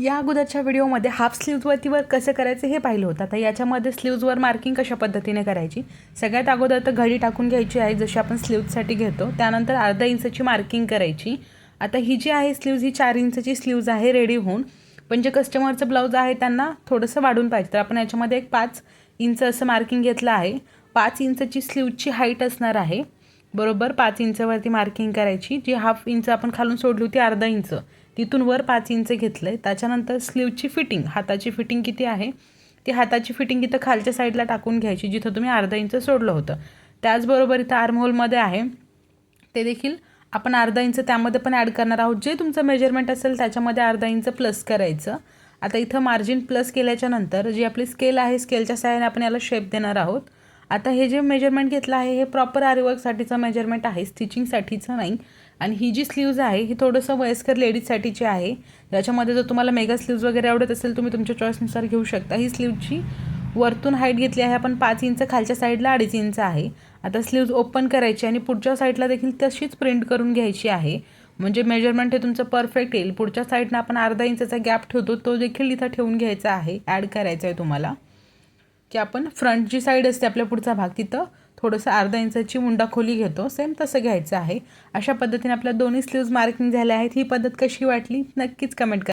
या अगोदरच्या व्हिडिओमध्ये हाफ स्लीव्जवरती वर्क कसं करायचं हे पाहिलं होतं. आता याच्यामध्ये स्लीव्जवर मार्किंग कशा पद्धतीने करायची. सगळ्यात अगोदर तर घडी टाकून घ्यायची आहे, जशी आपण स्लीव्जसाठी घेतो. त्यानंतर अर्धा इंचची मार्किंग करायची. आता ही जी आहे स्लीव्ज, ही 4 इंचची स्लीव्ज आहे रेडी होऊन. पण जे कस्टमरचं ब्लाऊज आहे त्यांना थोडंसं वाढून पाहिजे, तर आपण याच्यामध्ये एक 5 इंच असं मार्किंग घेतलं आहे. 5 इंचची स्लीव्जची हाईट असणार आहे. बरोबर 5 इंचवरती मार्किंग करायची. जी हाफ इंच आपण खालून सोडली होती अर्धा इंच, तिथून वर 5 इंच घेतलं आहे. त्याच्यानंतर स्लीवची फिटिंग, हाताची फिटिंग किती आहे ती हाताची फिटिंग इथं खालच्या साईडला टाकून घ्यायची, जिथं तुम्ही अर्धा इंच सोडलं होतं. त्याचबरोबर इथं आर्महोलमध्ये आहे ते देखील आपण अर्धा इंच त्यामध्ये पण ॲड करणार आहोत. जे तुमचं मेजरमेंट असेल त्याच्यामध्ये अर्धा इंच प्लस करायचं. आता इथं मार्जिन प्लस केल्याच्या नंतर जी आपली स्केल आहे, स्केलच्या सहाय्याने आपण याला शेप देणार आहोत. आता हे जे मेजरमेंट घेतलं आहे हे प्रॉपर आरीवर्कसाठीचं मेजरमेंट आहे, स्टिचिंगसाठीचं नाही. आणि ही जी स्लीव्ज आहे ही थोडंसं वयस्कर लेडीजसाठीची आहे. याच्यामध्ये जर तुम्हाला मेगा स्लीव्ज वगैरे आवडत असेल तुम्ही तुमच्या चॉईसनुसार घेऊ शकता. ही स्लीवची वरतून हाईट घेतली आहे आपण 5 इंच, खालच्या साईडला 2.5 इंच आहे. आता स्लीव्ज ओपन करायची आणि पुढच्या साईडला देखील तशीच प्रिंट करून घ्यायची आहे, म्हणजे मेजरमेंट हे तुमचं परफेक्ट येईल. पुढच्या साईडनं आपण अर्धा इंचचा गॅप ठेवतो, तो देखील इथं ठेवून घ्यायचा आहे. ॲड करायचा आहे तुम्हाला की आपण फ्रंट जी साईड असते आपल्या पुढचा भाग, तिथं थोडंसं अर्धा इंचाची मुंडा खोली घेतो, सेम तसं घ्यायचं आहे. अशा पद्धतीने आपल्या दोन्ही स्लीव्ज मार्किंग झाल्या आहेत. ही पद्धत कशी वाटली नक्कीच कमेंट करा.